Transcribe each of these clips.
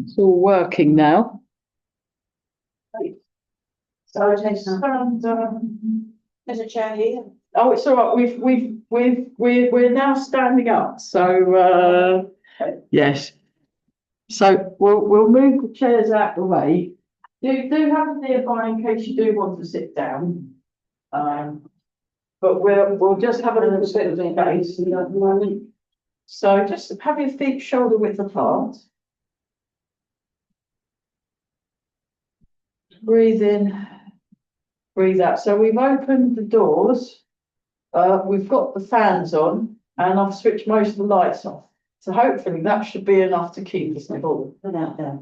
It's all working now. So it takes there's a chair here. Oh, it's all right. We're now standing up. So yes. So we'll move the chairs out the way. Do have them nearby in case you do want to sit down. But we'll just have a little bit of space at the moment. So just have your feet shoulder width apart. Breathe in, breathe out. So we've opened the doors. We've got the fans on, and I've switched most of the lights off. So hopefully that should be enough to keep us cool. Without there.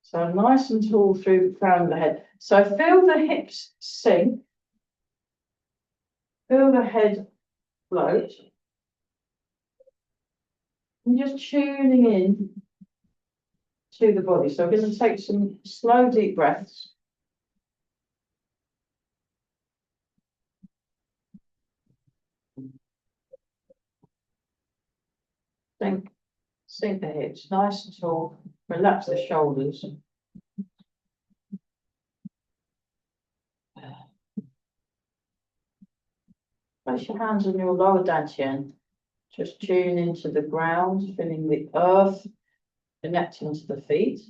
So nice and tall through the crown of the head. So feel the hips sink. Feel the head float. And just tuning in to the body. So we're going to take some slow, deep breaths. Sink the hips, nice and tall. Relax the shoulders. Place your hands on your lower dantian. Just tune into the ground, feeling the earth connecting to the feet.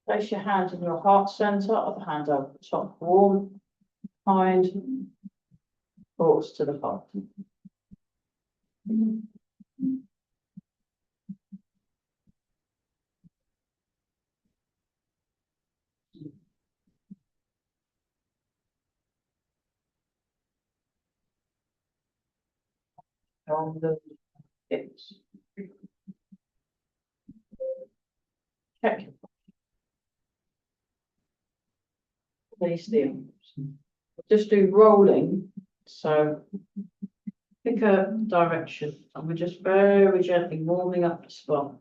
Place your hand in your heart center, other hand over the top, warm, kind, thoughts to the heart. On the hips. Check. Please do. Just do rolling. So pick a direction and we're just very gently warming up the spot.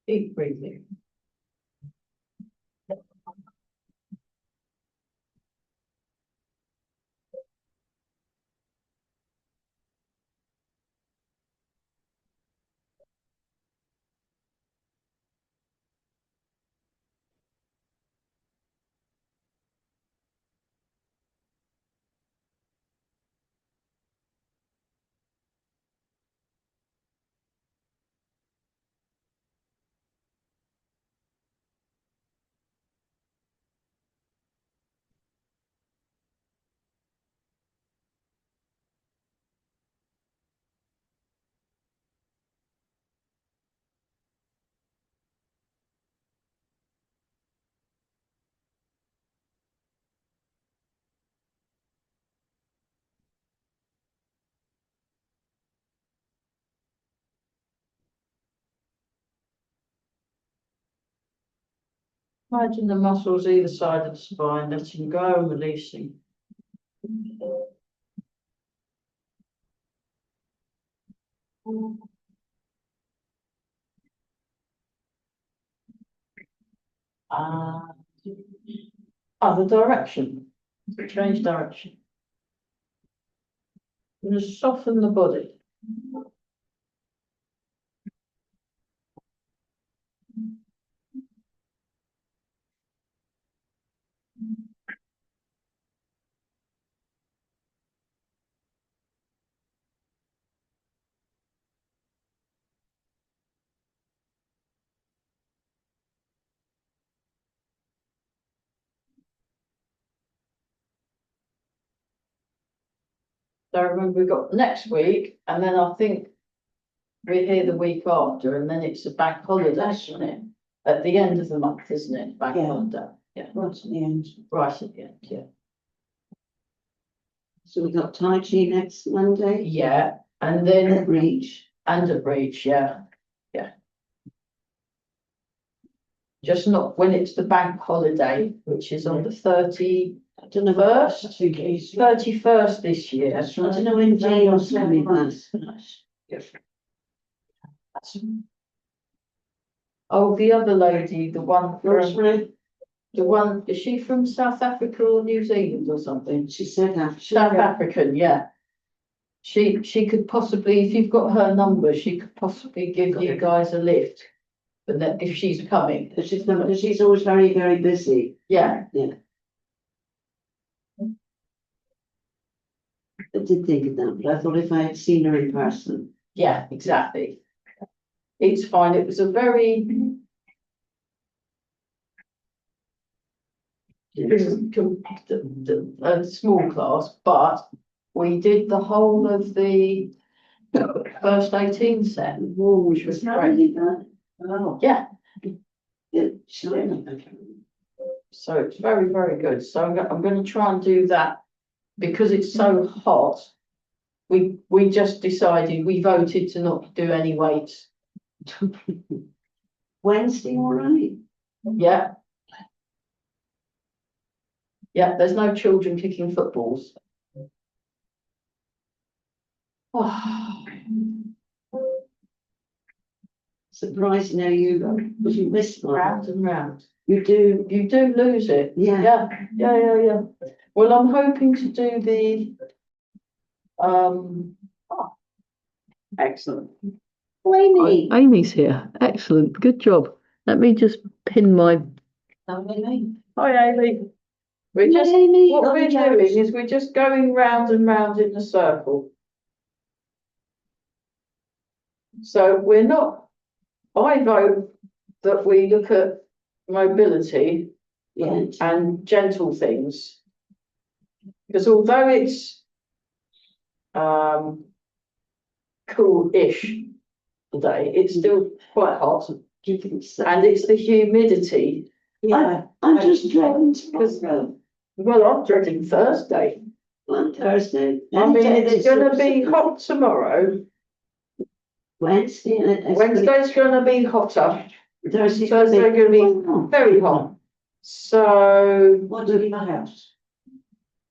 Deep breathing. Imagine the muscles either side of the spine, letting go and releasing. Other direction. Change direction. I'm gonna soften the body. So remember, we've got next week, and then I think we're here the week after, and then it's a bank holiday, isn't it? At the end of the month, isn't it? Bank Yeah. holiday, yeah, Right at the end. right at the end, yeah. So we got Tai Chi next Monday. Yeah, and At then, Reach. and a breach, yeah, yeah. Just not when it's the bank holiday, which is on the I don't know. First? I think it's 31st this year. I don't know when Jane's coming back. Oh, the other lady, the one from, Rosemary, the one, is she from South Africa or New Zealand or something? she said that. South African, yeah. She could possibly, if you've got her number, she could possibly give you guys a lift. But then if she's coming, Because she's always very, very busy. yeah, I did think of that, but I thought if I had seen her in person. yeah, exactly. It's fine. It was a very, a small class, but we did the whole of the first 18 set, which was great. Oh. Yeah, Yeah, sure. so it's very, very good. So I'm going to try and do that because it's so hot. We just decided, we voted to not do any weights. Wednesday, all right? Yeah. Yeah, there's no children kicking footballs. Oh, Surprised now you missed one. round and round. You do, You do lose it. yeah. Yeah. Well, I'm hoping to do the, excellent. Amy. Amy's here. Excellent. Good job. Let me just pin my. Amy. Hi, Amy. We're just, Amy. what we're doing is we're just going round and round in a circle. So we're not, I vote that we look at mobility Yeah. and gentle things. Because although it's cool-ish today, it's still quite hot. Do you think so? And it's the humidity. Yeah, I'm just dreading Because, tomorrow. well, I'm dreading Thursday. On Thursday. I Any mean, day it's this gonna week. be hot tomorrow. Wednesday. And it's Wednesday's gonna be hotter. Thursday. Thursday gonna be very hot. So, What do you need my house?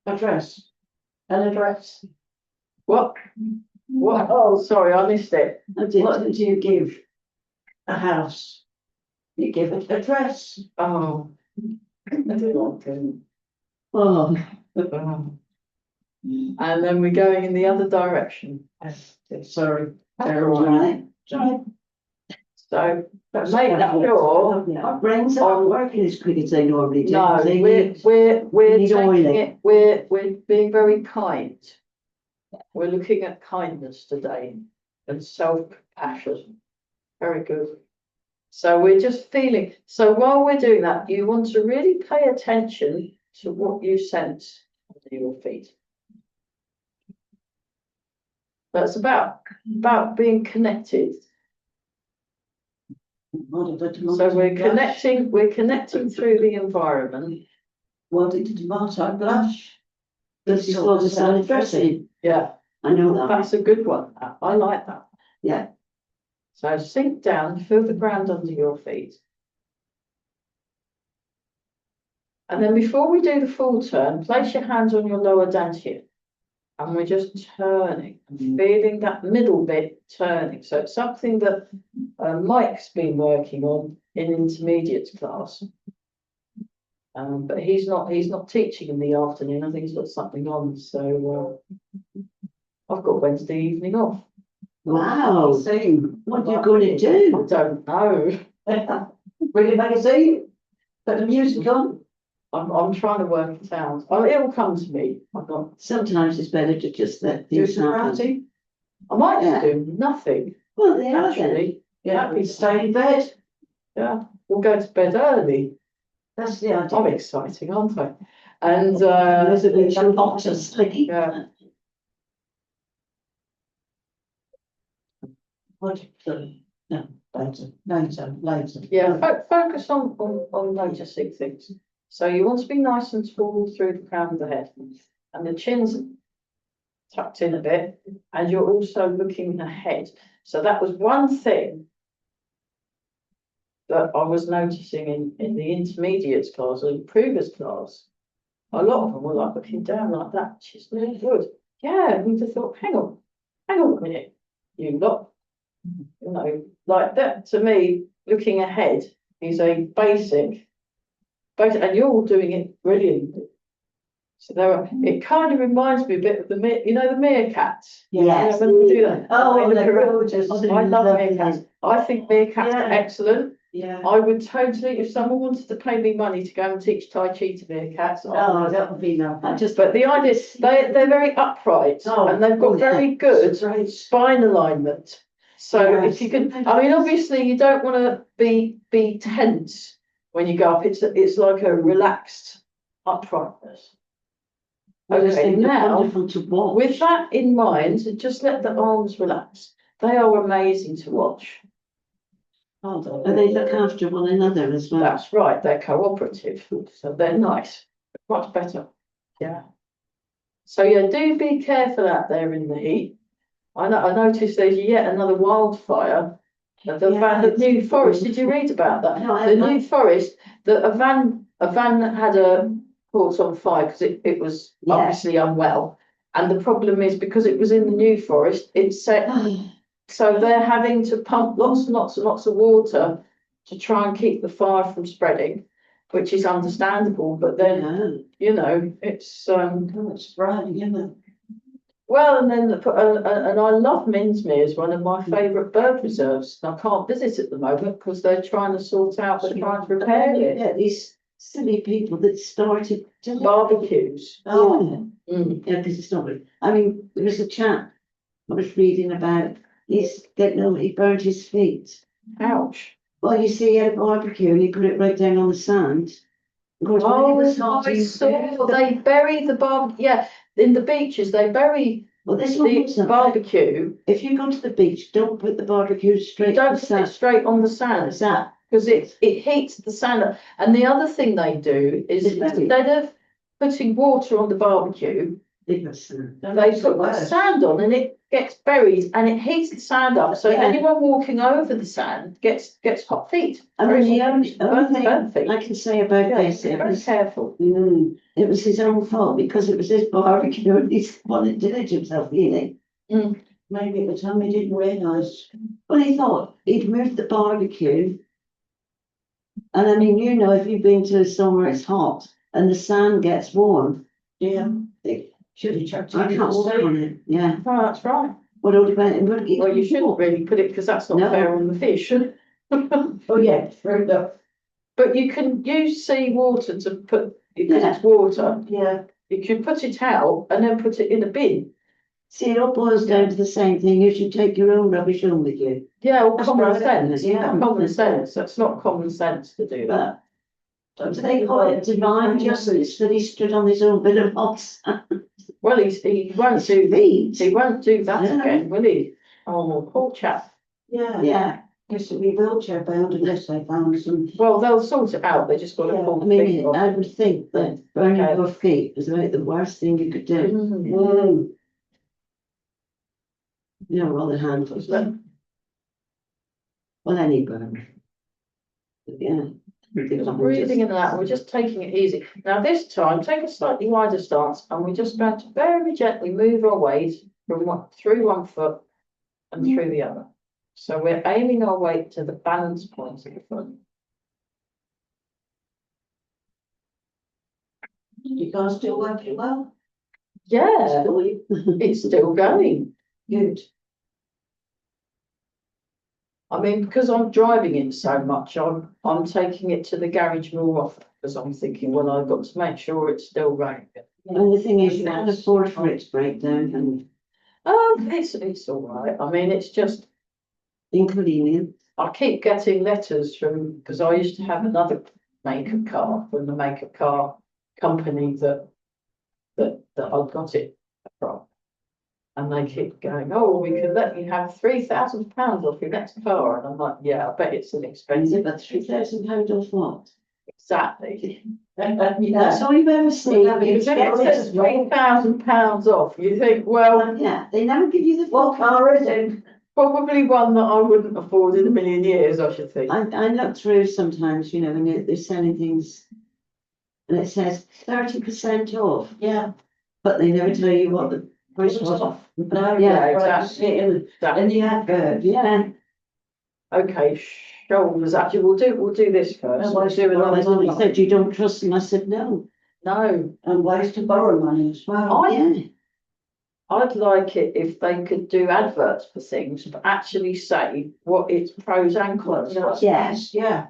Address. an address. What? What? Oh, sorry, I missed it. What do you give? A house. You give it address. Oh. Oh. And then we're going in the other direction. Sorry. Terrible. Right. So, make sure. Our brains aren't working as quick as they normally do. No, They we're need taking oiling. it, we're being very kind. We're looking at kindness today and self-compassion. Very good. So we're just feeling, so while we're doing that, you want to really pay attention to what you sense under your feet. That's about being connected. So we're connecting through the environment. What did tomato blush? This is called a salad dressing. Yeah, I know that. that's a good one. I like that. Yeah. So sink down, feel the ground under your feet. And then before we do the full turn, place your hands on your lower dantian. And we're just turning, and feeling that middle bit turning. So it's something that Mike's been working on in intermediate class. But he's not teaching in the afternoon. I think he's got something on. So I've got Wednesday evening off. Wow, Same. what are you going to I do? don't know. Read a magazine, put the music on. I'm trying to work it out. Oh, it will come to me. I'm not Sometimes it's better to just let do things some happen. writing. I might Yeah. do nothing, Well, they are then. actually. Yeah, we stay in bed. Yeah, we'll go to bed early. That's the idea. I'm exciting, aren't I? And There's a bit Don't of want to sleep. yeah, What? No, later. yeah, focus on noticing things. So you want to be nice and tall through the crown of the head, and the chin's tucked in a bit, and you're also looking ahead. So that was one thing that I was noticing in the intermediates class or the previous class. A lot of them were like looking down like that, which is really good. Yeah, and you just thought, hang on a minute, you lot. You know, like that to me, looking ahead is a basic, and you're all doing it brilliantly. So it kind of reminds me a bit of the meerkats. Yes. You know, when they do that. Oh, They they're look around. gorgeous. Oh, they're I love lovely. meerkats. I think meerkats are Yeah. excellent. Yeah. I would totally, if someone wanted to pay me money to go and teach Tai Chi to meerkats, Oh, that would be lovely. but the idea is they're very upright Oh, and they've got yeah. very good Great. spine alignment. So Yes. if you can, I mean, obviously you don't want to be tense when you go up. It's like a relaxed uprightness. Okay, now Wonderful to watch. with that in mind, just let the arms relax. They are amazing to watch. And they look after one another as well. That's right, they're cooperative, so they're nice, much better. Yeah. So yeah, do be careful out there in the heat. I noticed there's yet another wildfire. The New Forest. Did you read about that? No, I The haven't. New Forest. That a van had caught on fire because it was Yeah. obviously unwell, and the problem is because it was in the New Forest, it's set. So they're having to pump lots and lots and lots of water to try and keep the fire from spreading, which is understandable. But then it's Oh, it's bright, isn't it? well, and then and I love Minsmere as one of my favourite bird reserves. And I can't visit at the moment because they're trying to sort out, they're trying to repair it. Yeah, these silly people that started Barbecues. Oh, Mm. Yeah, because it's not good. I mean, there was a chap I was reading about, he burned his feet. Ouch. Well, you see, he had a barbecue and he put it right down on the sand. Of course, when he was hot, I saw they bury the barbecue. Yeah, in the beaches they bury well, this one the wasn't. barbecue. If you go to the beach, don't put the barbecue You straight on don't the sit sand. straight on the sand. Sand. Because it heats the sand up. And the other thing they do is It's very- instead of putting water on the barbecue, They put sand. they put the sand on and it gets buried and it heats the sand up. So Yeah. anyone walking over the sand gets hot feet. I Very mean, the hot only feet. Burn thing feet. I can say about Yeah, this, be very careful. it was his own fault because it was his barbecue and he's the one that did it himself, really. maybe at the time he didn't realise. Well, he thought he'd moved the barbecue. And I mean, if you've been to somewhere it's hot and the sand gets warm, Yeah. They should have chucked it I in can't the walk sea. on it. Yeah. Oh, that's right. What all about Well, you shouldn't really put it because that's not No. fair on the fish. Oh, yeah, through the, But you can use seawater to put, because Yeah. it's water, yeah, you can put it out and then put it in a bin. See, it all boils down to the same thing. You should take your own rubbish home with you. Yeah, well, That's common right. sense, Yeah. common sense, that's not common sense to do that. But do they call it divine justice that he stood on his own bit of hot sand? Well, he won't His do, feet. he won't do that Yeah. again, will he? Oh, poor chap. yeah, Yeah, used to be wheelchair bound unless they found some. Well, they'll sort it out, they just got to Yeah, pull I the thing mean, off. I would think that burning Okay. your feet was about the worst thing you could do. Mm. Rather handfuls. So, Well, any burn. But yeah. breathing in and out, we're just taking it easy. Now this time, take a slightly wider stance and we're just going to very gently move our weight through one foot and through the other. So we're aiming our weight to the balance point of the foot. You guys still working well? Yeah, it's still going. Good. I mean, because I'm driving it so much, I'm taking it to the garage more often because I'm thinking, well, I've got to make sure it's still running. And the thing is, you can't afford for it to break down and It's all right. I mean, it's just inconvenient. I keep getting letters from because I used to have another make of car from the make of car company that I got it from. And they keep going, oh, we can let you have £3,000 off your next car. And I'm like, yeah, I bet it's an Is expensive. it about £3,000 off what? Exactly. That's all you've ever seen. Because if it says £3,000 off, you think, well, Yeah, they never give you the What full. car is it? probably one that I wouldn't afford in a million years, I should think. I look through sometimes, you know, when they're selling things and it says 30% off, Yeah. but they never tell you what the price was. Off. No, Yeah, exactly. In the advert. Yeah. Okay, shoulders, actually, we'll do this first. Well, We'll do well, another He one. said you don't trust them. I said no. No, And ways to borrow money as well. Yeah. I'd like it if they could do adverts for things, but actually say what its pros and cons are. Yes. Yeah.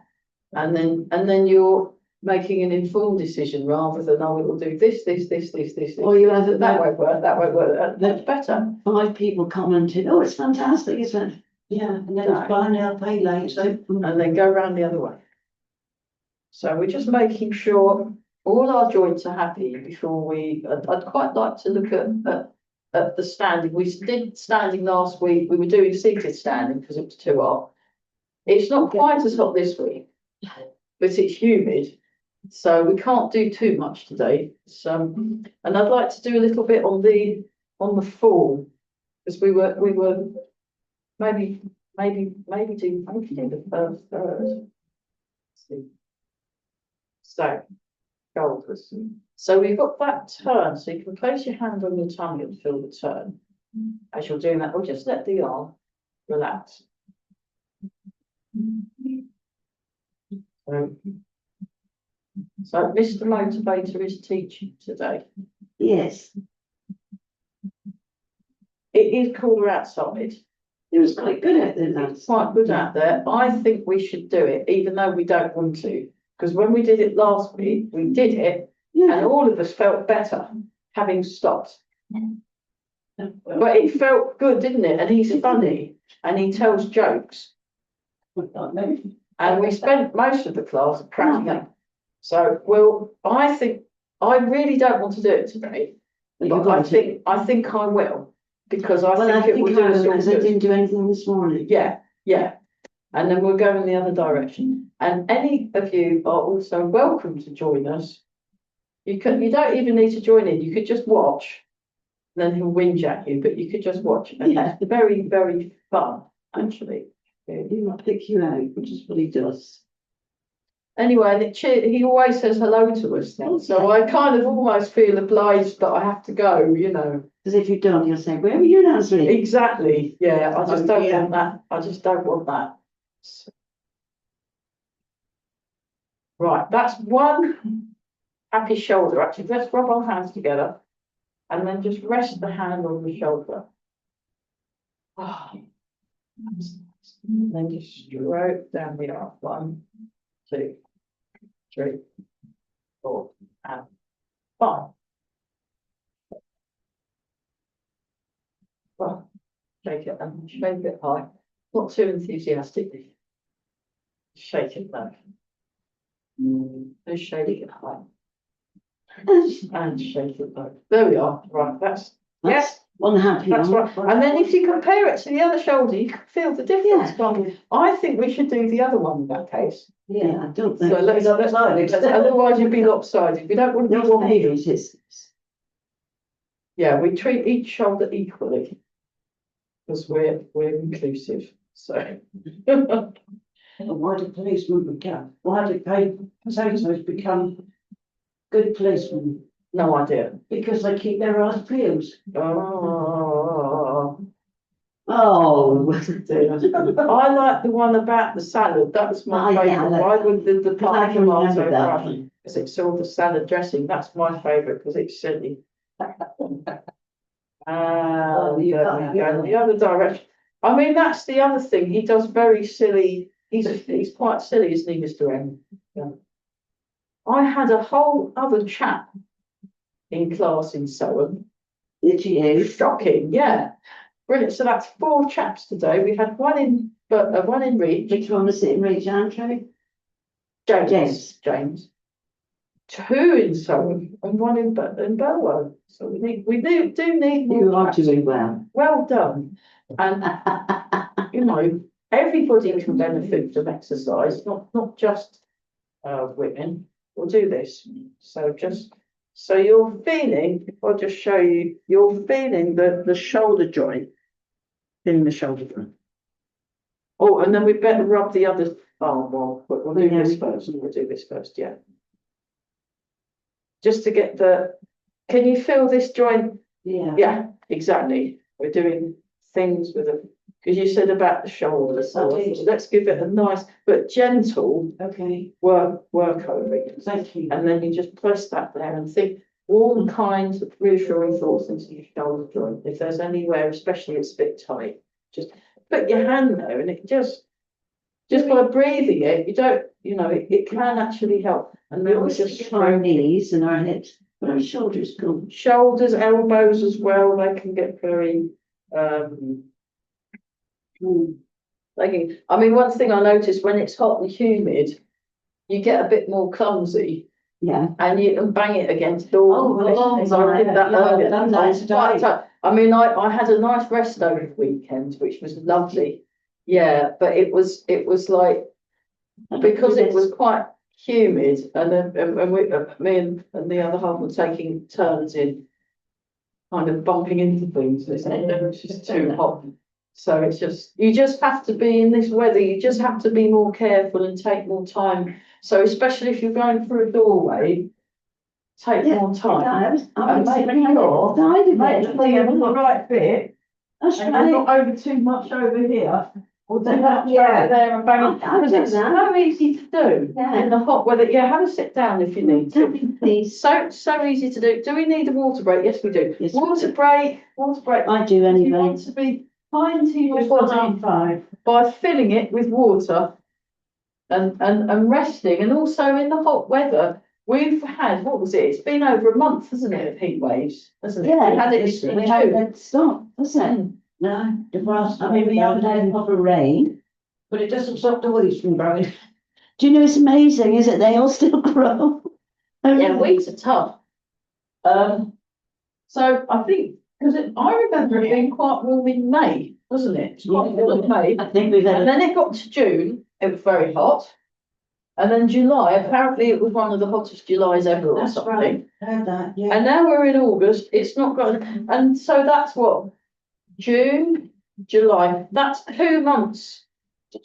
And then you're making an informed decision rather than, oh, it will do this. Or you have That about won't work, that won't work, that's better. 5 people commenting, oh, it's fantastic, isn't it? Yeah. And then it's buy now, pay later. And then go round the other way. So we're just making sure all our joints are happy before I'd quite like to look at the standing. We did standing last week, we were doing seated standing because it was too hot. It's not quite as hot this week, but it's humid. So we can't do too much today. So, and I'd like to do a little bit on the fall, because we were maybe do the first third. Let's see. So, shoulders. So we've got that turn. So you can place your hand on your tummy and feel the turn. As you're doing that, we'll just let the arm relax. So Mr. Motivator is teaching today. Yes. It is cooler outside. It was quite good at it. It's quite good out there. I think we should do it, even though we don't want to. Because when we did it last week, we did it, and Yeah. all of us felt better having stopped. But it felt good, didn't it? And he's funny, and he tells jokes. And we spent most of the class cracking up. So, well, I really don't want to do it today, but I think I will, because I Well, I think it will think do I us will, all because I good. didn't do anything this morning. Yeah. And then we'll go in the other direction. And any of you are also welcome to join us. You don't even need to join in. You could just watch. Then he'll whinge at you, but you could just watch. And Yeah. it's very, very fun, actually. He might pick you out, which is what he does. Anyway, and he always says hello to us then. So I kind of almost feel obliged that I have to go, you know. Because if you don't, he'll say, where were you last week? Exactly. Yeah, I just don't Yeah. want that. I just don't want that. Right, that's one happy shoulder. Actually, let's rub our hands together and then just rest the hand on the shoulder. Ah, that's nice. And then just stroke down the arm. 1, 2, 3, 4, and 5. Well, shake it and shake it high. Not too enthusiastically. Shake it low. And shake it high. And shake it low. There we are. Right, that's One happy that's one. right. And then if you compare it to the other shoulder, you can feel the difference. Yeah. can't you? I think we should do the other one in that case. Yeah, I don't So think. let's otherwise you'd be lopsided. We don't want to be No one. favourites. Yeah, we treat each shoulder equally. Because we're inclusive. So Why did policemen become, why did potatoes become good policemen? no idea. Because they keep their eyes peeled. Oh, Oh. dear. I like the one about the salad. That was my Oh, yeah, I favourite. like Why would the I pie can remember tomato that brush? one. Because it's all the salad dressing. That's my favourite because it's silly. you there can't we go, go. the other direction. I mean, that's the other thing, he does very silly, he's quite silly, isn't he, Mr. M? Yeah. I had a whole other chap in class in Soham. Did you? Shocking, yeah. Brilliant. So that's 4 chaps today. We had one in Reach, Which one was it in Reach, Andrew? James. 2 in Soham and 1 in Bellow. So we do need more You are chaps. doing well. Well done. And you know, everybody can benefit from exercise, not just women. We'll do this. So so you're feeling, if I just show you, you're feeling the shoulder joint, feeling the shoulder joint. Oh, and then we better rub the other arm well, but we'll do Yeah, this we- first. We'll do this first, yeah. Just to get can you feel this joint? Yeah. Yeah, exactly. We're doing things with because you said about the shoulder, so I thought, let's give it a nice but gentle Okay, work over it. thank you. And then you just press that there and think all the kinds of reassuring thoughts into your shoulder joint. If there's anywhere, especially it's a bit tight, just put your hand there and it just by breathing it, you don't, it can actually help. And We then we always just just our knees and our hips, but our shoulders go. shoulders, elbows as well, they can get very, I mean, one thing I noticed when it's hot and humid, you get a bit more clumsy Yeah. and you can bang it against doors. Oh, So I did that yeah, I've earlier. done that I was quite today. tight. I mean, I had a nice rest over the weekend, which was lovely. Yeah, but it was like, because it was quite humid and then me and the other half were taking turns in kind of bumping into things, and it was just too hot. So you just have to be in this weather, you just have to be more careful and take more time. So especially if you're going through a doorway, take more time. I was And make sitting sure, side of make it. sure you have the right bit That's and you're right. not over too much over here. Or too much Yeah. over there and bang. I've Because done it's that. so easy to do Yeah. in the hot weather. Yeah, have a sit down if you need to. Please. So easy to do. Do we need a water break? Yes, we do. Yes. Water break. I do You anyway. want to be kind to your It's body 5:05. by filling it with water and resting. And also in the hot weather, we've had, what was it? It's been over a month, hasn't it, of heat waves, hasn't it? Yeah, We had it it's- in we June. haven't stopped, has it? Mm. No, the grass, I mean, we haven't had a proper rain. but it doesn't stop the weeds from growing. Do you know it's amazing, is it? They all still grow. Yeah, weeds are tough. So I think, I remember it being quite warm in May, wasn't it? It's quite warm in May. I think we've had And then it got to June, it was very hot. And then July, apparently it was one of the hottest Julys ever or That's something. right, heard that, yeah. And now we're in August, it's not got, and so that's what, June, July, that's 2 months.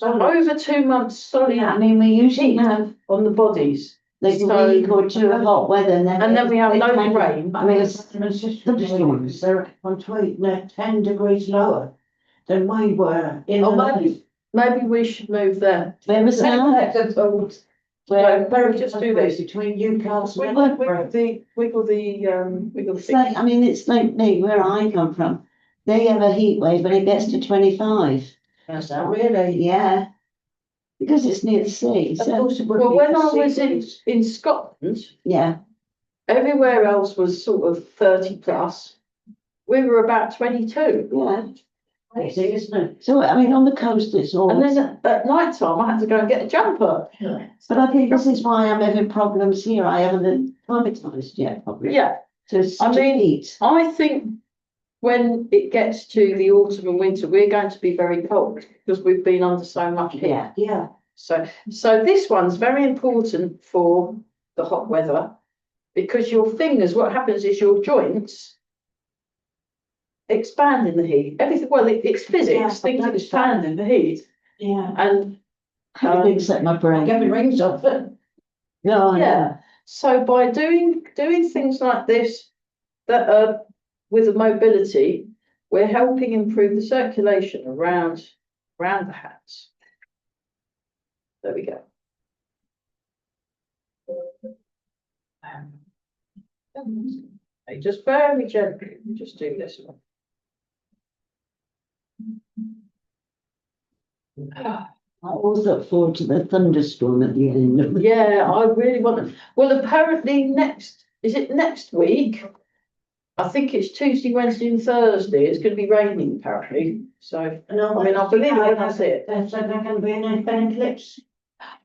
Over 2 months solid I mean, we usually have on the bodies. like a So- week or two of hot weather and then. We have it loads of kind of- rain. I mean, it's Thunderstorms, they're on tweet, they're 10 degrees lower than we were in Oh, the. maybe we should move there. where was that? So, Very just do this. between Newcastle and Wiggle Ledbury. the It's like, I mean, it's like me, where I come from. They have a heat wave when it gets to 25. That's not really. Yeah. Because it's near the sea, Of so, course it would Well, be when for I was seagulls. in Scotland, yeah. everywhere else was sort of 30 plus. We were about 22. Yeah. Crazy, isn't it? So, I mean, on the coast, it's And always. then at night time, I had to go and get a jumper. But I think this is why I'm having problems here. I haven't been traumatized yet, probably. Yeah, So it's such a mean- heat. I think when it gets to the autumn and winter, we're going to be very cold because we've been under so much heat. Yeah. Yeah, So this one's very important for the hot weather because your fingers, what happens is your joints expand in the heat. Everything, well, it's physics, Yeah, things I expand in the heat. yeah. And Everything set my brain. Get my rings off. No, yeah, so by doing things like this that are with the mobility, we're helping improve the circulation around the hands. There we go. Okay, just very gently, just do this one. I always look forward to the thunderstorm at the end. Yeah, I really want to, well, apparently is it next week? I think it's Tuesday, Wednesday and Thursday, it's gonna be raining apparently, so, No, I mean, I believe it when I see it. They said they're going to be an eclipse.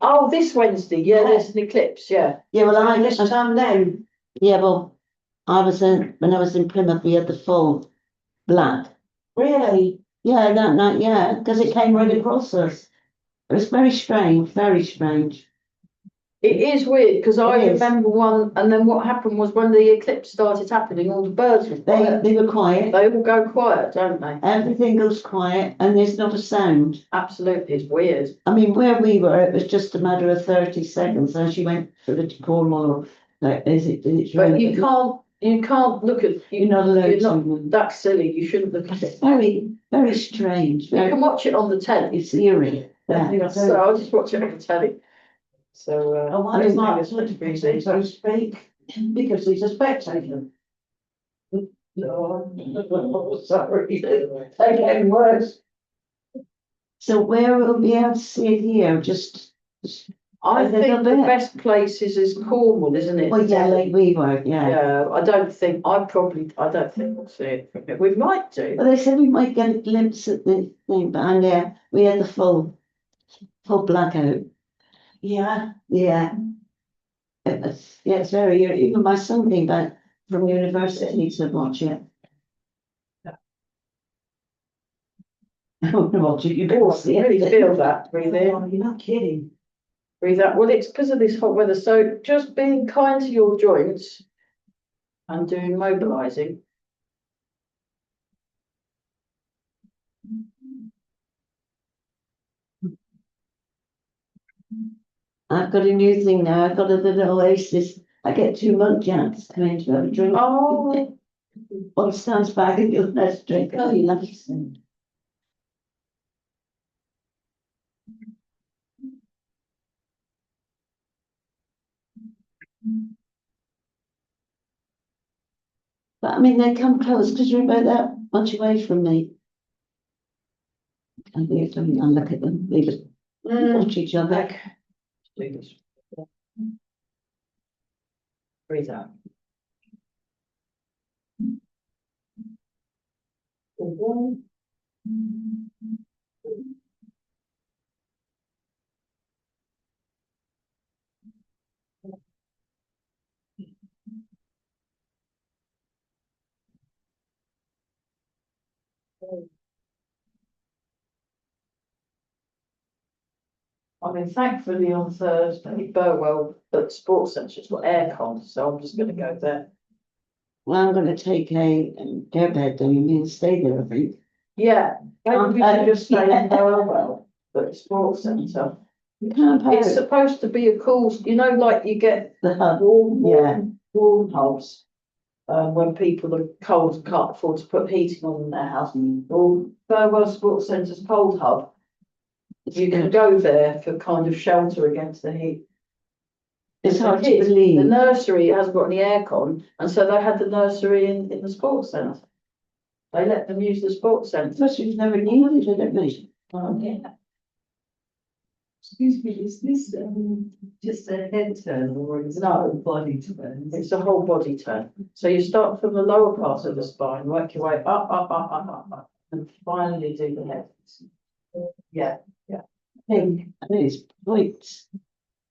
Oh, this Wednesday, yeah, there's an eclipse, yeah. Yeah, well, This time then, yeah, well, when I was in Plymouth, we had the full black. really? Yeah, that night, yeah, because it came right across us. It was very strange, very strange. It is weird, because I It is. remember one, and then what happened was when the eclipse started happening, all the birds were quiet. They were quiet, They all go quiet, don't they? everything goes quiet, and there's not a sound. Absolutely, it's weird. I mean, where we were, it was just a matter of 30 seconds as you went sort of to Cornwall or like, is it? But you can't look at, You're not allowed you're not, to. that's silly, you shouldn't look at it. Very, very strange. You Very, can watch it on the telly. it's eerie. Yeah. So I'll just watch it on the telly. So, And why I does don't think Mark it's much Woodbury busy. so to speak? Because he's a spectator. No, sorry, they getting worse. So where will we be able to see it here? Just, I A little think the bit. best places is Cornwall, isn't it? well, yeah, like we were, yeah. Yeah, I don't think we'll see it from here. We might do. Well, they said we might get a glimpse at the thing, but and yeah, we had the full blackout. Yeah, Yeah. Yeah, it's very, even my son came back from university to watch it. Watch it, you Oh, can see I really it. feel that, breathe in, oh, you're not kidding. breathe out. Well, it's because of this hot weather, so just being kind to your joints and doing mobilising. I've got a new thing now. I've got a little oasis. I get 2 muntjacs coming to have a drink. Oh, One stands back and goes, let's drink. Oh, you lucky thing. But I mean, they come close because you're about that much away from me. And they don't look at them. They just watch each other. okay. Do this. Breathe out. I mean, thankfully on Thursday, Burwell at Sports Centre's got aircon, so I'm just gonna go there. Well, I'm going to take a care bed down and stay there, I think. Yeah, maybe we should just stay Yeah. in Burwell, at Sports Centre. You can't It's have supposed to be a cool, you know, like you get the hub. warm hubs. When people are cold and can't afford to put heating on in their house. Well, Burwell Sports Centre's cold hub, you can go there for kind of shelter against the heat. It's The hard to kids, The believe. nursery hasn't got any aircon, and so they had the nursery in the sports centre. They let them use the sports centre. Plus, we've never needed it, have we? Yeah. Excuse me, is this just a head turn or is it a whole body turn? It's a whole body turn. So you start from the lower part of the spine, work your way up, and finally do the head. Yeah, I think it's quite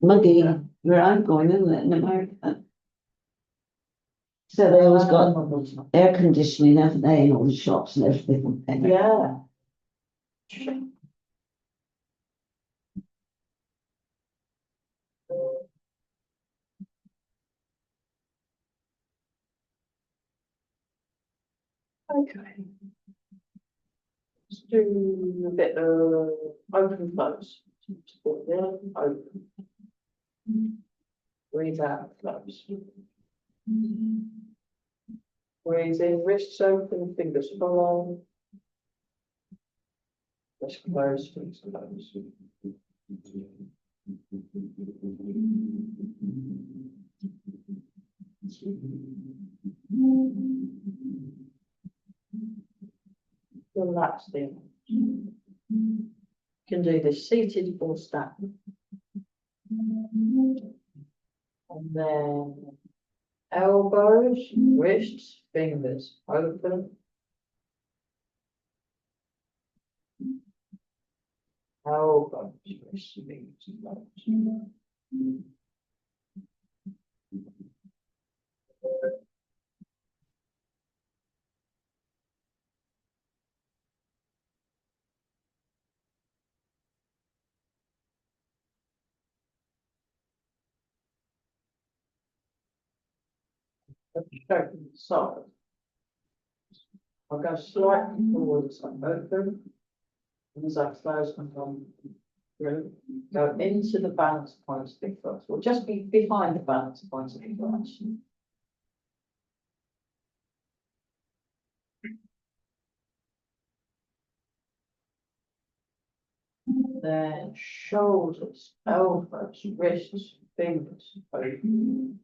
muggy where I'm going, isn't it, in America? So they always got air conditioning, haven't they, in all the shops and everything. yeah. Okay. Let's do a bit of open close. Yeah, open. Breathe out, close. Breathe in, wrists open, fingers follow. Wrist close, fingers close. Relaxing. Can do this seated or standing. And then elbows, wrists, fingers open. Elbows, wrists, fingers open. Straighten the side. I'll go slightly forward as I open. And as I close and come through, go into the balance point of the foot, or just be behind the balance point of the foot. Then shoulders, elbows, wrists, fingers, open.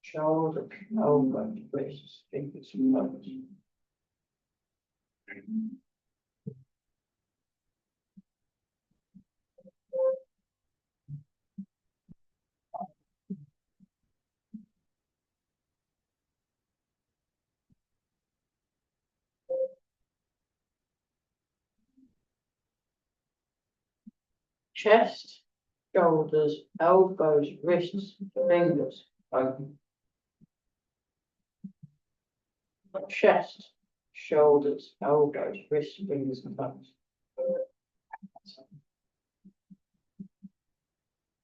Shoulders, elbows, wrists, fingers, open. Chest, shoulders, elbows, wrists, fingers, open. Chest, shoulders, elbows, wrists, fingers, and thumbs.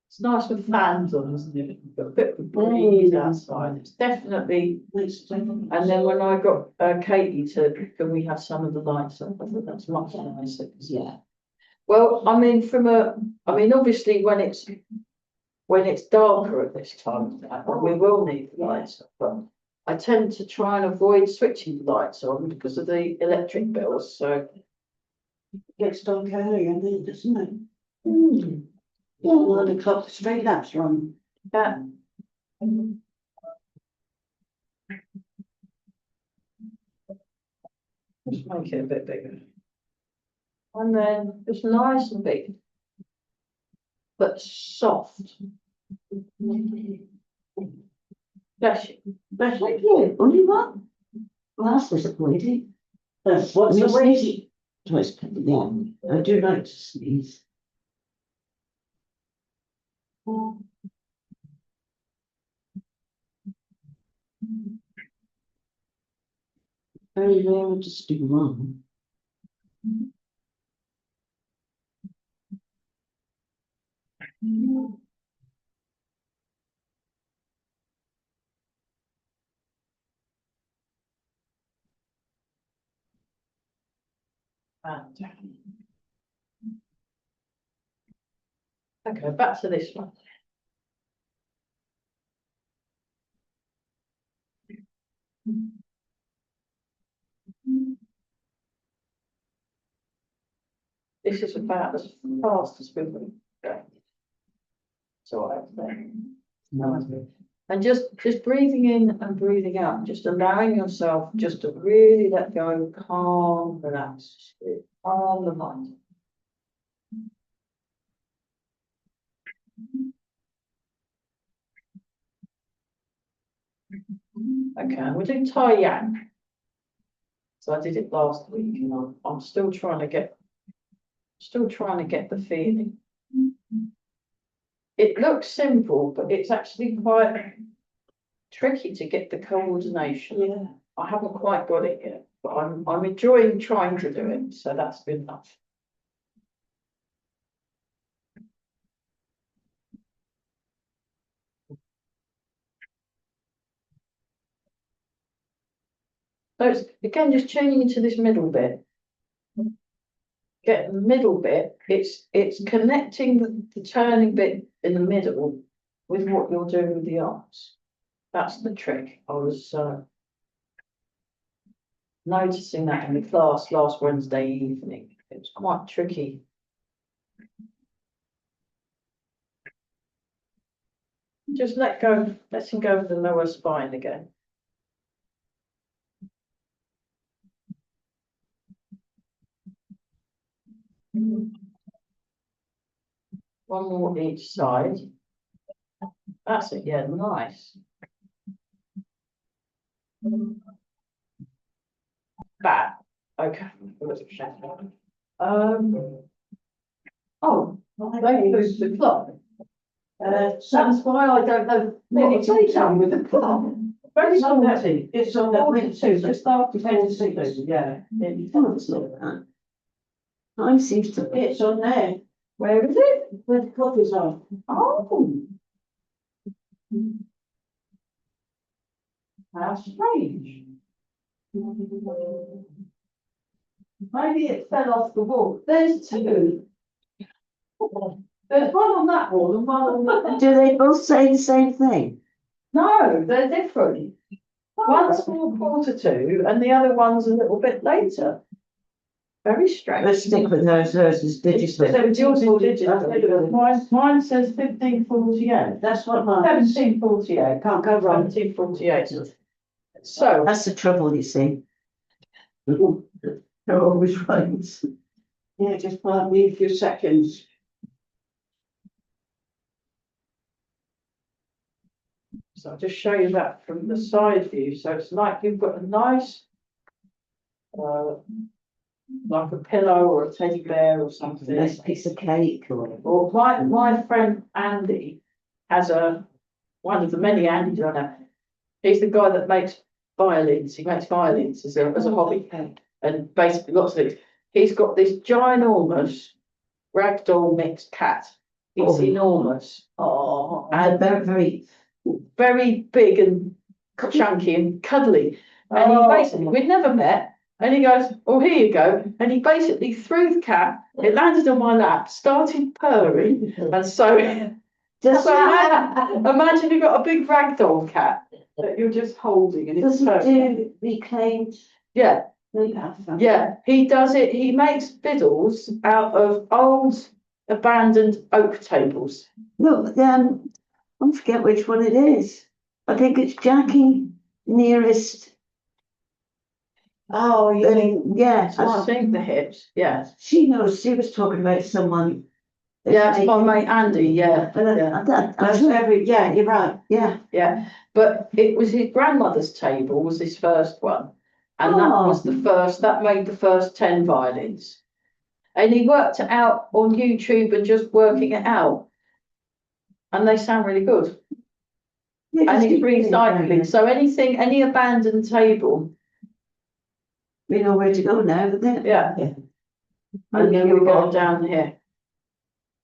It's nice with fans on, isn't it? You've got a bit of a breeze outside. It's definitely. And then when I got Katie to, can we have some of the lights up? I thought that's much nicer. Yeah. Well, I mean, obviously when it's darker at this time, we will need the lights up, but I tend to try and avoid switching the lights on because of the electric bills, so. Gets dark early, I think, doesn't it? Yeah, 9 o'clock, the street lamps are on. Yeah. Just make it a bit bigger. And then it's nice and big, but soft. Bless you. But thank you, only one. Well, that's disappointing. What's I the mean, way? sneezy. Twice, yeah, I do like to sneeze. Very rare just do one. Okay, back to this one. This is about as fast as we can go. So I think. And just breathing in and breathing out, just allowing yourself just to really let go, calm, relax, calm the mind. Okay, we're doing Tai Yang. So I did it last week and I'm still trying to get the feeling. It looks simple, but it's actually quite tricky to get the coordination. Yeah. I haven't quite got it yet, but I'm enjoying trying to do it, so that's good enough. So it's again just tuning into this middle bit. Get the middle bit, it's connecting the turning bit in the middle with what you're doing with the arms. That's the trick. I was noticing that in the class last Wednesday evening. It was quite tricky. Just let him go of the lower spine again. One more each side. That's it, yeah, nice. Back, okay. Oh, they moved the clock. That's why I don't know. Nearly take time with the clock. Very naughty. It's on that window, Just after 10 to 6, yeah. Oh, it's not that. Time seems to be. It's on there, Where is it? where the clock is on. Oh. How strange. Maybe it fell off the wall. There's two. There's one on that wall and one on that. Do they both say the same thing? No, they're different. One's 4:45 and the other one's a little bit later. Very strange. Let's stick with hers. Hers is digital. Yours is digital. Mine says 15:48. That's what mine is. 17:48. Can't go wrong. 17:48. So, That's the trouble, you see. They're always right. Yeah, just pardon me a few seconds. I'll just show you that from the side view. So it's like you've got a nice, like a pillow or a teddy bear or something. Nice piece of cake or. Or my friend Andy has one of the many Andys I know. He's the guy that makes violins. He makes violins as a hobby. And basically lots of things. He's got this ginormous ragdoll mixed cat. It's Oh. enormous. Oh, and very, very. Very big and chunky and cuddly. And he basically, we'd never met. And he goes, oh, here you go. And he basically threw the cat. It landed on my lap, started purring. And so, Does imagine you've got a big ragdoll cat that you're just holding and it's does purring. do reclaimed? Yeah, yeah, he does it. He makes fiddles out of old abandoned oak tables. Look, I forget which one it is. I think it's Jackie nearest. Oh, you mean, Yeah, I think the hips, yeah. she knows. She was talking about someone. Yeah, it's my mate Andy, yeah. And Yeah. that's every, yeah, you're right. yeah. Yeah, but it was his grandmother's table was his first one. And that Oh. was that made the first 10 violins. And he worked it out on YouTube and just working it out. And they sound really good. Yeah, And just it's keep recycling. So any abandoned table, We know where to go now, isn't it? yeah. And then we go down here.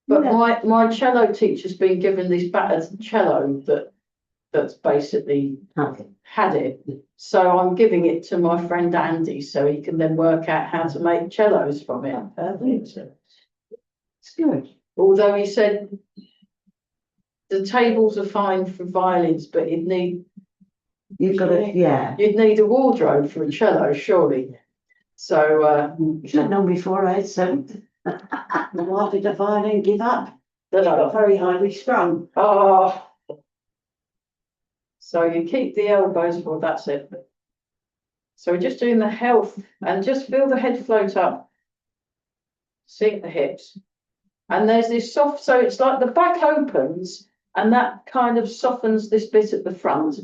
But Yeah. my cello teacher's been given this battered cello that's basically Okay. had it. So I'm giving it to my friend Andy so he can then work out how to make cellos from it. It's good. Although he said the tables are fine for violins, but you'd need a wardrobe for a cello, surely. So You should have known before I so. Why did the violin give up? don't Got know. very highly strung. Oh. So you keep the elbows, well, that's it. So we're just doing the health and just feel the head float up. Sink the hips. And there's this soft, so it's like the back opens and that kind of softens this bit at the front.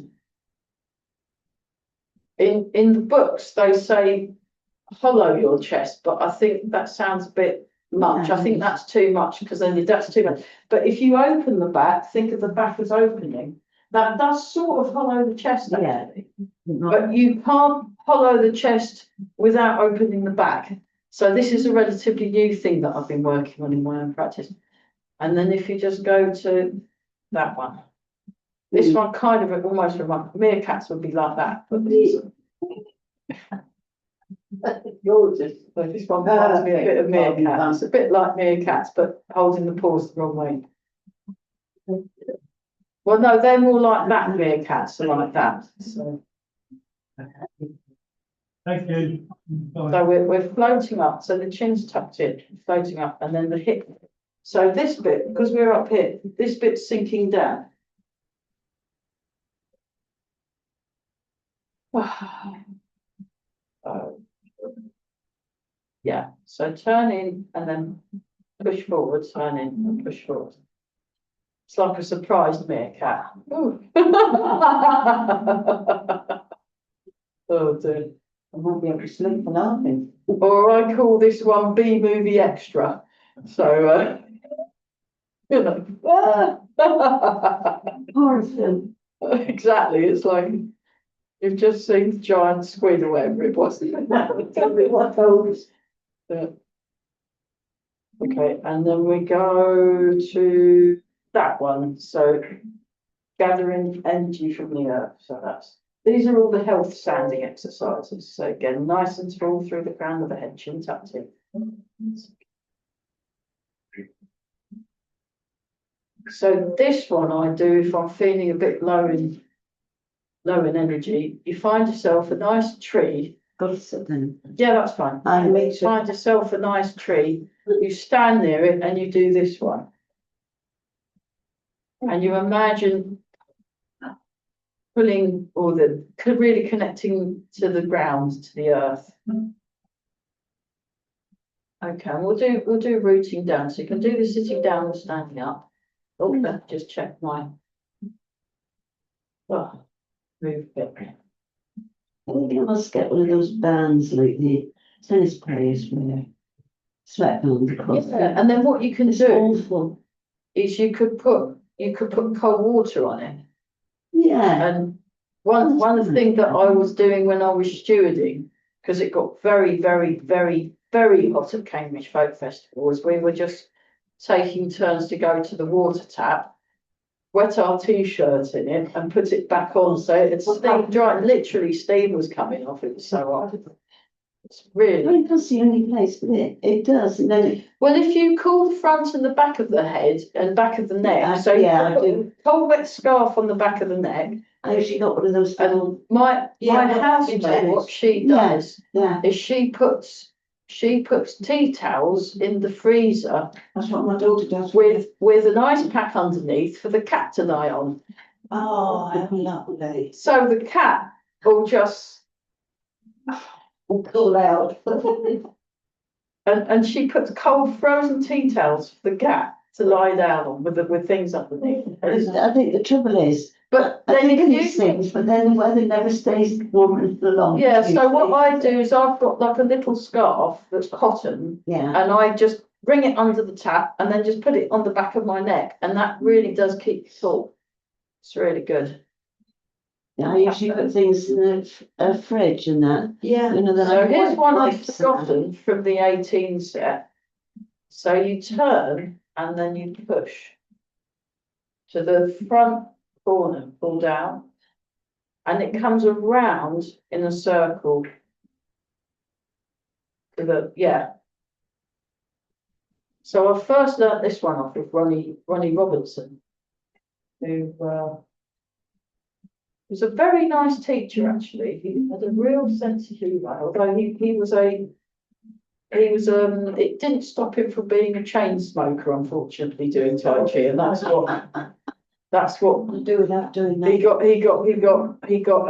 In the books, they say hollow your chest, but I think that sounds a bit much. I think that's too much because then that's too much. But if you open the back, think of the back as opening. That does sort of hollow the chest, actually. But you can't hollow the chest without opening the back. So this is a relatively new thing that I've been working on in my own practice. And then if you just go to that one. This one kind of almost reminds, meerkats would be like that. But this yours is, but this one reminds me a bit of meerkats. A bit like meerkats, but holding the paws the wrong way. Well, no, they're more like that meerkats are like that. So. Thank you. So we're floating up, so the chin's tucked in, floating up, and then the hip. So this bit, because we're up here, this bit's sinking down. Oh. Yeah, so turn in and then push forward, turn in and push forward. It's like a surprised meerkat. Ooh. Oh dear. I won't be able to sleep for laughing. Or I call this one B movie extra. So, you know. Horror film. Exactly, it's like you've just seen giant squid or whatever it was. Tell me what those. Yeah. Okay, and then we go to that one, so gathering energy from the earth, so these are all the health standing exercises, so again, nice and tall through the crown of the head, chin tucked in. So this one I do if I'm feeling a bit low in energy, you find yourself a nice tree. Got to sit down. Yeah, that's fine. I make sure. Find yourself a nice tree, you stand near it and you do this one. And you imagine pulling or really connecting to the ground, to the earth. Okay, and we'll do rooting down. So you can do the sitting down or standing up. Oh, let me just check my move a bit. I think I must get one of those bands like the tennis players wear. Sweatbands across. Yeah, and then what you can It's do awful. is you could put cold water on it. Yeah. And one of the things that I was doing when I was stewarding, because it got very, very, very, very hot at Cambridge Folk Festival, was we were just taking turns to go to the water tap, wet our t-shirts in it and put it back on so it's steam dry. Literally steam was coming off, it was so hot. It's I really, think that's the only place, but it does, and then well, if you cool the front and the back of the head and back of the neck, so yeah, I you put do. a cold wet scarf on the back of the neck. I usually got one of those And little, my Yeah, housemate, tennis. what she Yeah. does yeah. is she puts tea towels in the freezer That's what my daughter does. with an ice pack underneath for the cat to lie on. Oh, how lovely. So the cat will just, Will cool out. and she puts cold frozen tea towels for the cat to lie down on with things underneath. I think the trouble is, But I then think if of you these things, but then the weather never stays warm for long. yeah, so what I do is I've got like a little scarf that's cotton Yeah, and I just bring it under the tap and then just put it on the back of my neck and that really does keep you cool. It's really good. I usually put things in a fridge and that, Yeah. you know, then So I here's one I've wipes and that. forgotten from the 18 set. So you turn and then you push to the front corner, pull down, and it comes around in a circle. To the So I first learnt this one off of Ronnie Robertson, who was a very nice teacher actually. He had a real sense of humour, although he was it didn't stop him from being a chain smoker, unfortunately, doing Tai Chi, and that's what To do without doing he that. got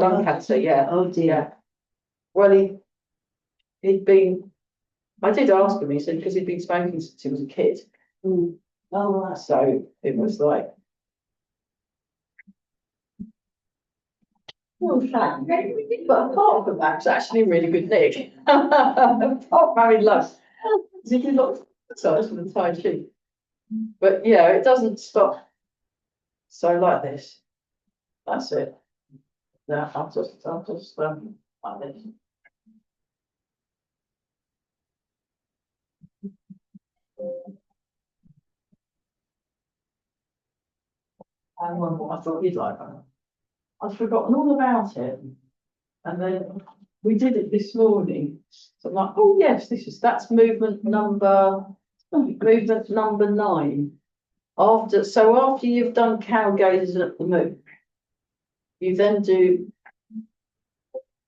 lung cancer, yeah. Oh dear. Yeah. Well he'd been, I did ask him, he said because he'd been smoking since he was a kid. Mm. Oh, right. So it was like, well, but apart from that, it's actually a really good nick. Apart from having loves, he did lots of exercise for the Tai Chi. But yeah, it doesn't stop. So like this, that's it. Now I'll just like this. I wonder what I thought you'd like that. I'd forgotten all about it. And then we did it this morning. So I'm like, oh yes, that's movement number 9. After you've done cow gazes at the moon, you then do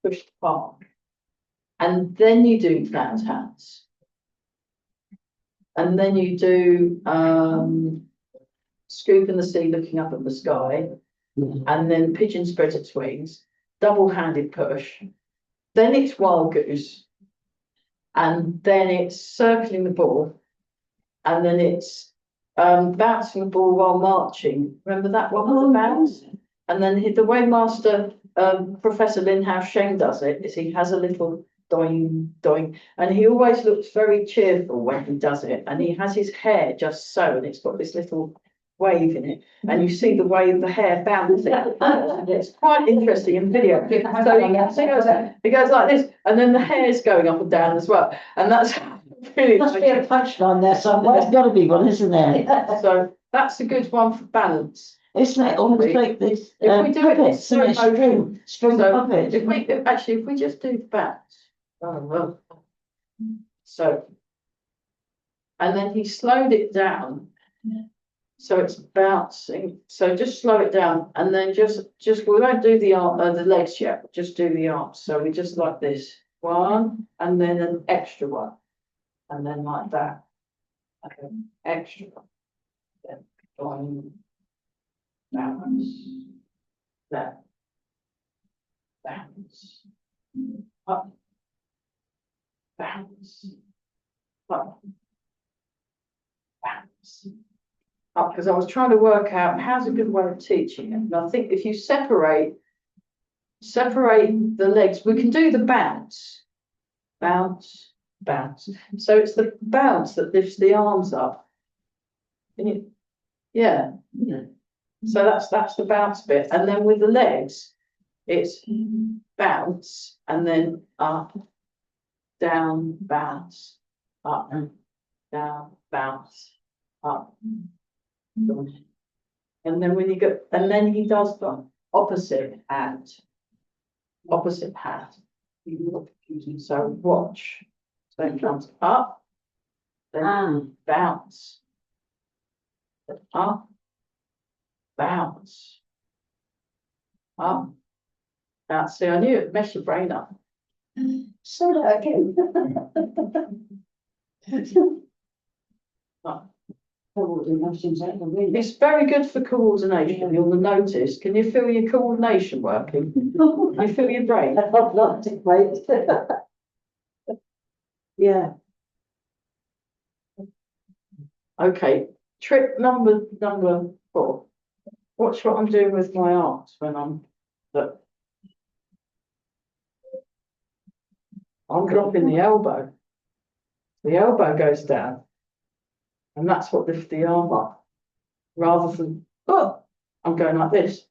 push the palm. And then you do flat hands. And then you do scoop in the sea looking up at the sky. and then pigeon spreads its wings, double-handed push. Then it's wild goose. And then it's circling the ball. And then it's bouncing the ball while marching. Remember that one with the bounce? And then the way Master Professor Linhouse Sheng does it is he has a little doing, doing, and he always looks very cheerful when he does it. And he has his hair just so, and it's got this little wave in it, and you see the way the hair bouncing. It's quite interesting in video. So you can see it goes like this, and then the hair's going up and down as well, and that's really. Must be a punchline there somewhere. There's got to be one, isn't there? So that's a good one for balance. Isn't it almost like this? If we do it in Puppets, slow isn't it? motion, String so puppets. if we just do the bounce. Oh, well. So. And then he slowed it down. So it's bouncing, so just slow it down, and then just, we won't do the arm, the legs yet, just do the arms, so we just like this, one, and then an extra one, and then like that, okay, extra, then one, bounce, that, bounce, up, bounce, up, bounce. Because I was trying to work out how's a good way of teaching it. And I think if you separate the legs, we can do the bounce, bounce, bounce. So it's the bounce that lifts the arms up. Yeah. So that's the bounce bit. And then with the legs, it's bounce and then up, down, bounce, up, down, bounce, up. And then when you go, and then he does the opposite hand. Opposite hand. So watch. So it comes up, then bounce. Then up, bounce. Up. Bounce. See, I knew it'd mess your brain up. So that again. Up. Really. It's very good for coordination, you'll notice. Can you feel your coordination working? You feel your brain? I'd love to wait. Yeah. Okay, trick number 4. Watch what I'm doing with my arms when I'm dropping the elbow. The elbow goes down. And that's what lifts the arm up. Rather than, oh, I'm going like this.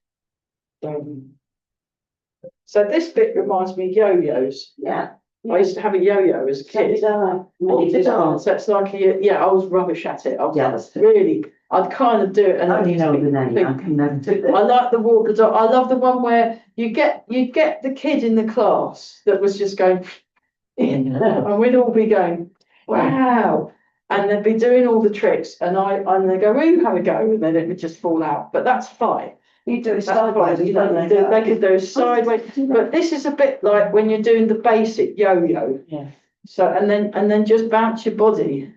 So this bit reminds me of yo-yos. Yeah. I used to have a yo-yo as a kid. So it's like, I was rubbish at it. I was really, I'd kind of do it. And I only know the name, I can never do it. I like the walk the dog. I love the one where you get the kid in the class that was just going, and we'd all be going, wow. And they'd be doing all the tricks, and they go, "Well, you have a go," and then it would just fall out. But that's fine. You do it That's fine. sideways. They could do sideways. But this is a bit like when you're doing the basic yo-yo. Yeah. So and then just bounce your body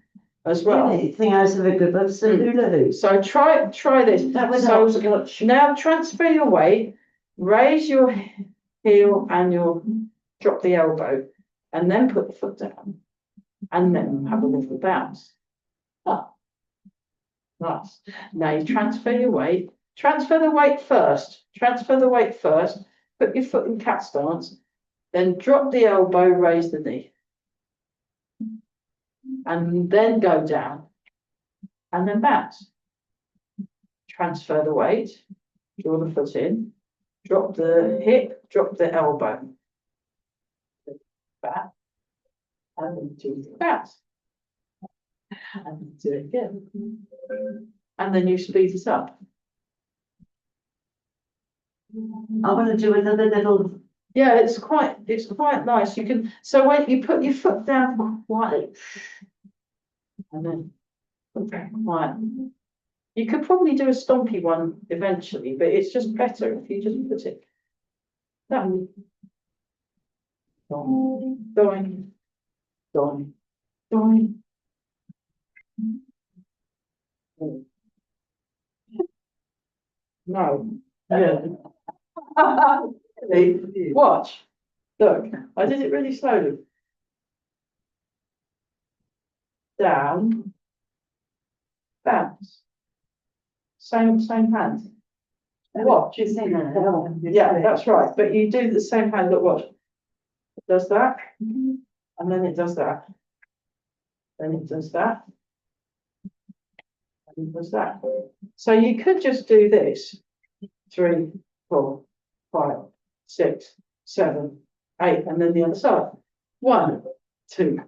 as well. Anything else of a good one, so hula hoop. So try this. That was So hopscotch. now transfer your weight, raise your heel and drop the elbow, and then put the foot down. And then have a little bounce. Up. Nice. Now you transfer your weight. Transfer the weight first. Transfer the weight first. Put your foot in cat stance. Then drop the elbow, raise the knee. And then go down. And then bounce. Transfer the weight. Draw the foot in. Drop the hip. Drop the elbow. Back. And then do the bounce. And do it again. And then you speed it up. I want to do another little. Yeah, it's quite nice. You can, so when you put your foot down quietly, and then put that quiet. You could probably do a stompy one eventually, but it's just better if you just put it down. Going. No, Yeah. Really? Watch. Look, I did it really slowly. Down. Bounce. Same hand. Watch. Yeah, that's right. But you do the same hand, look, watch. It does that. And then it does that. Then it does that. And it does that. So you could just do this. 3, 4, 5, 6, 7, 8, and then the other side. 1, 2,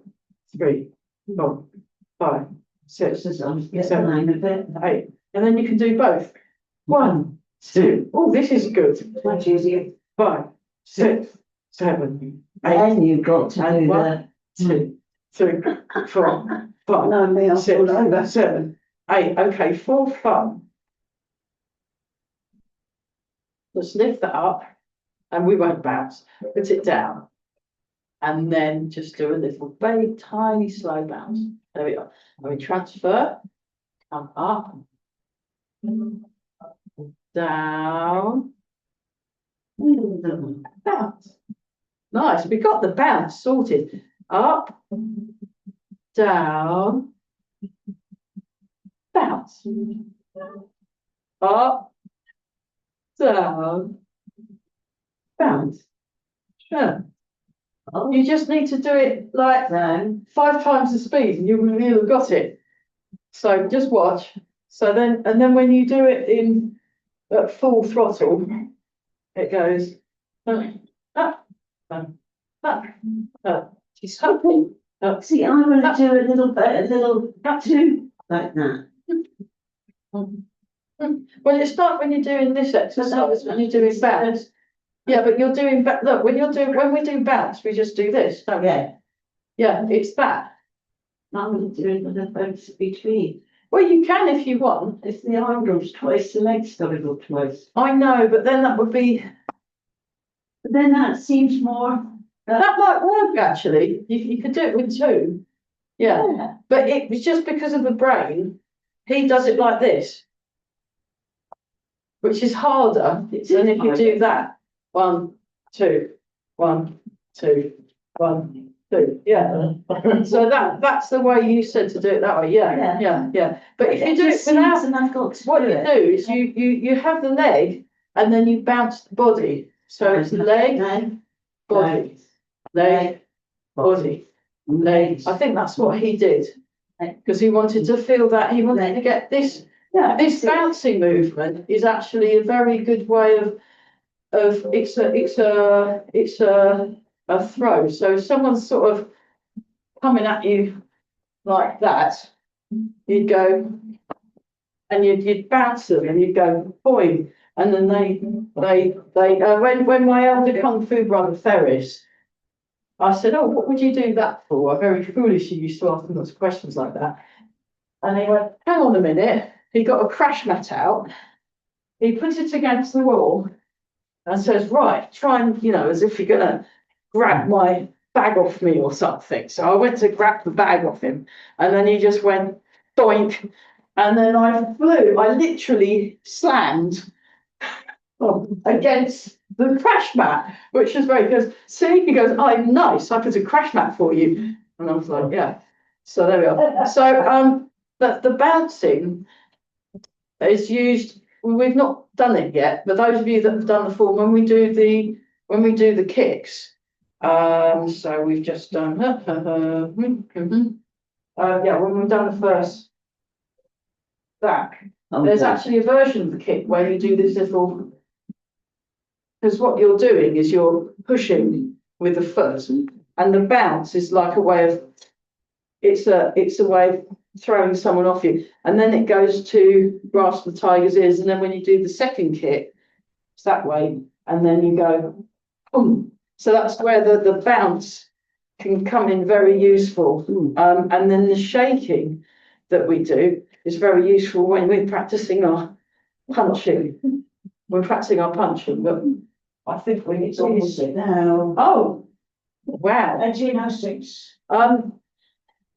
3, 4, 5, 6, Just, I'm getting the 7, hang of it. 8. And then you can do both. 1, 2. Oh, this is good. Much easier. 5, 6, 7, 8, Then you've got to and do 1, 2, 3, 4, 5, No, me, I'll 6, fall over. 7, 8. Okay, for fun. Let's lift that up and we won't bounce. Put it down. And then just do a little very tiny slow bounce. There we go. And we transfer. Come up. Down. Bounce. Nice. We got the bounce sorted. Up. Down. Bounce. Up. Down. Bounce. Sure. You just need to do it like So, 5 times the speed and you'll have got it. So just watch. So then, and then when you do it in at full throttle, it goes up, She's hoping. see, I want to do a little bit, a little too, like that. Well, it's not when you're doing this exercise, when you're doing bounce. Yeah, but you're doing, look, when we do bounce, we just do this, don't we? Yeah, Yeah, it's that. I'm going to do a little bounce between. Well, you can if you want. If the arm goes twice, the leg's got to go twice. I know, but then that would be, But then that seems more. that might work actually. You could do it with 2. Yeah, but it was just because of the brain, he does it like this. Which is harder than if you do that. 1, 2, 1, 2, 1, 2. Yeah. So that's the way you said to do it that way. Yeah. But if you do it without, and I've got to what do you it. do is you have the leg and then you bounce the body. So it's leg, Leg, body, leg, body, leg. I think that's what he did. Because he wanted to feel that, he wanted to get this. Yeah, This bouncing movement is actually a very good way of it's a throw. So if someone's sort of coming at you like that, you'd go and you'd bounce them and you'd go boing, and then they when my elder kung fu brother Ferris, I said, oh, what would you do that for? I very foolishly used to ask him lots of questions like that, and he went, hang on a minute. He got a crash mat out, he put it against the wall and says, right, try and, as if you're gonna grab my bag off me or something. So I went to grab the bag off him and then he just went doink. And then I literally slammed against the crash mat, which was very good. See, he goes, oh, nice, I put a crash mat for you. And I was like, yeah. So there we are. So the bouncing is used, we've not done it yet, but those of you that have done the form, when we do the kicks, so we've just done when we've done the first back, there's actually a version of the kick where you do this little, because what you're doing is you're pushing with the foot, and the bounce is like a way of, it's a way of throwing someone off you, and then it goes to grasp the tiger's ears, and then when you do the second kick, it's that way, and then you go boom. So that's where the bounce can come in very useful. And then the shaking that we do is very useful when we're practicing our punching. We're practicing our punching, but I think we need to use it. now. Oh, wow. And gymnastics. Can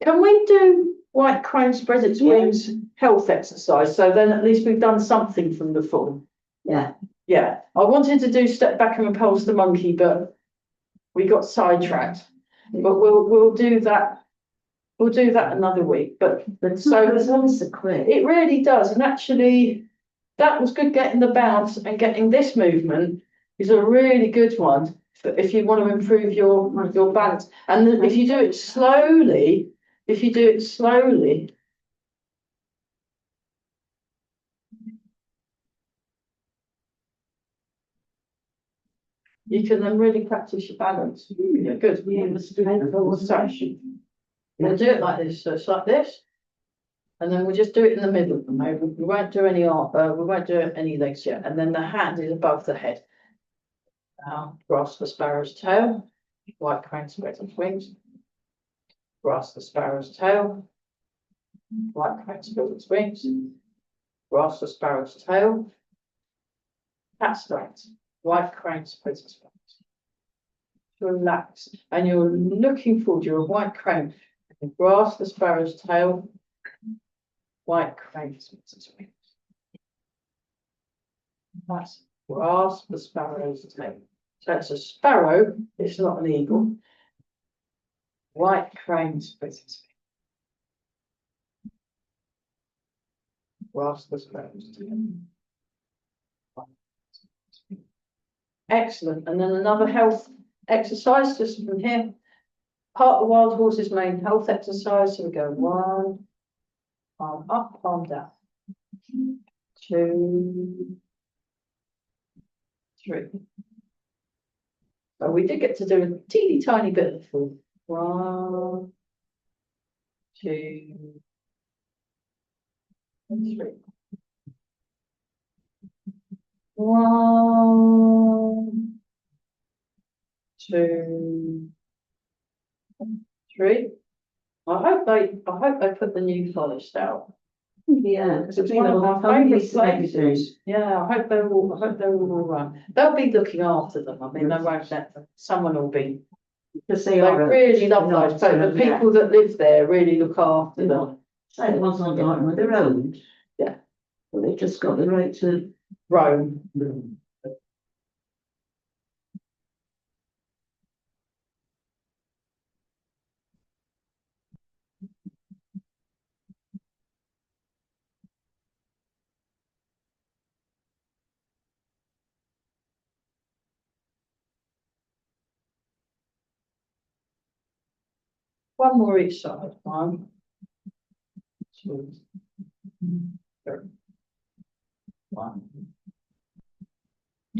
we do white crane spread its wings health exercise? So then at least we've done something from the form. Yeah. Yeah, I wanted to do step back and repulse the monkey, but we got sidetracked. But we'll do that. We'll do that another week, but So it's once a quick. it really does, and actually, that was good getting the bounce and getting this movement is a really good one. If you want to improve your balance, and if you do it slowly, you can then really practice your balance. Yeah, good. We'll do it like this, so it's like this. And then we'll just do it in the middle at the moment. We won't do any legs yet. And then the hand is above the head. Now, grasp the sparrow's tail, white crane spreads its wings. Grasp the sparrow's tail, white crane spreads its wings. Grasp the sparrow's tail. Cat stance, white crane spreads its wings. Relax, and you're looking forward. You're a white crane. Grasp the sparrow's tail. White crane spreads its wings. That's grasp the sparrow's tail. So it's a sparrow, it's not an eagle. White crane spreads its wings. Grasp the sparrow's tail. Excellent. And then another health exercise just from here. Part of the wild horse's main health exercise. So we go 1, palm up, palm down. 2, 3. So we did get to do a teeny tiny bit of the full. 1, 2, 3. 1, 2, 3. I hope they put the new polish out. Yeah, Because it's one of my favourite places. Yeah, I hope they're all right. They'll be looking after them. I mean, they won't let them. Someone will be. Because They really love those. So the people that live there really look after them. Say the ones on garden with their own. Yeah. But they've just got the right to. Rome. One more each side. 1, 2, 3. 1,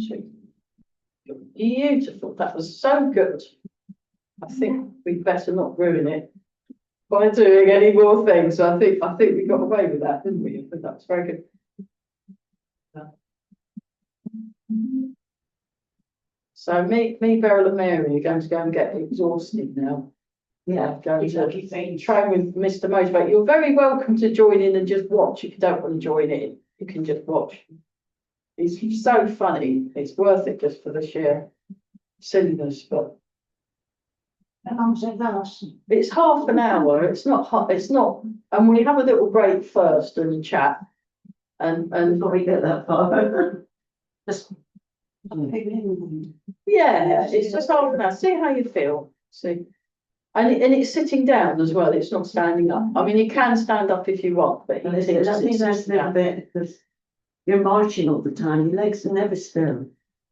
2. Beautiful. That was so good. I think we better not ruin it by doing any more things. I think we got away with that, didn't we? But that's very good. So me, Beryl and Mary are going to go and get exhausted now. Yeah. Going to train with Mr. Motivate. You're very welcome to join in and just watch if you don't want to join in. You can just watch. It's so funny. It's worth it just for the sheer silliness, but it's half an hour. It's not hot. It's not, and we have a little break first and chat. And Before we get that far. just yeah, it's just half an hour. See how you feel. See. And it's sitting down as well. It's not standing up. I mean, you can stand up if you want, but I think that's a little bit because you're marching all the time. Your legs are never still.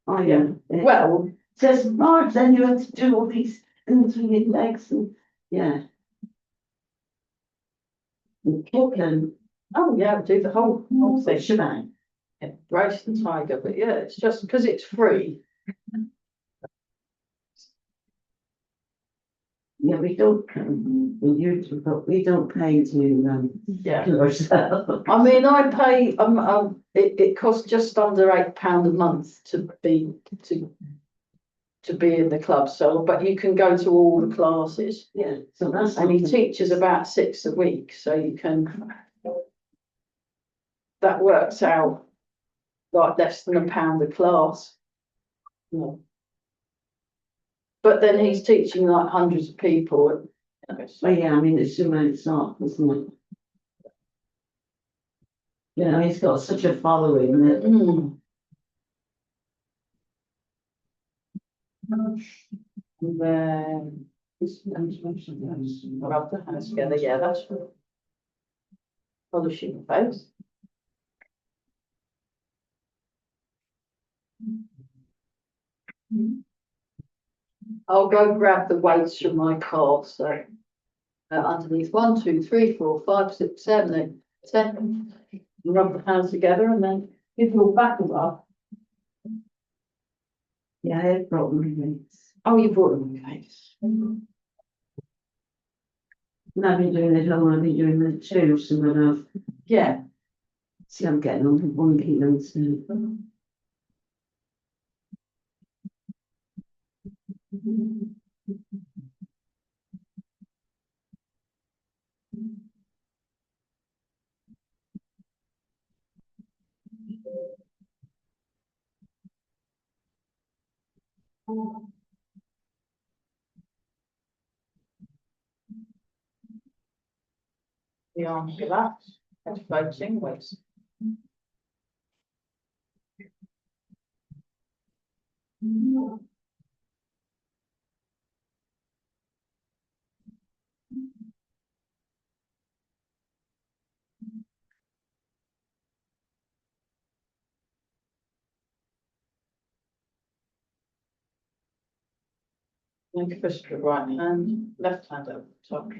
Oh yeah. Well, Says march, then you have to do all these things with your legs and yeah. And kick and oh yeah, do the whole thing. shebang. Yeah, race the tiger, but yeah, it's just because it's free. Yeah, we don't but we don't pay to Yeah. do ourselves. I mean, I pay. It costs just under £8 a month to be in the club. So, but you can go to all the classes, Yeah, so that's and he something. teaches about 6 a week. So you can. That works out like less than £1 a class. Yeah. But then he's teaching like hundreds of people. Well, yeah, I mean, it's immense art, isn't it? You know, he's got such a following that Mm. And then rub the hands together, yeah, that's for polishing the face. I'll go grab the weights from my car, so underneath 1, 2, 3, 4, 5, 6, 7, 8, 10. Rub the hands together and then give your back a rub. Yeah, I had problems. Oh, you brought them, okay. I've been doing it long, I've been doing the two, so when I've, Yeah. see, I'm getting on with 1 kilo soon. The arms relaxed, that's floating weights. Make a fist with the right hand, left hand over the top.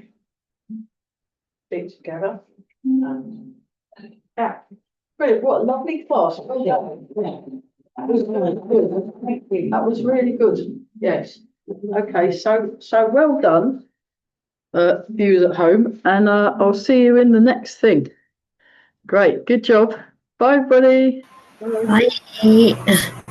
Feet together. And yeah. Brilliant, what a lovely class. Well done. That was really good. Thank you. That was really good. Yes. Okay, so well done, viewers at home, and I'll see you in the next thing. Great, good job. Bye, everybody. Bye.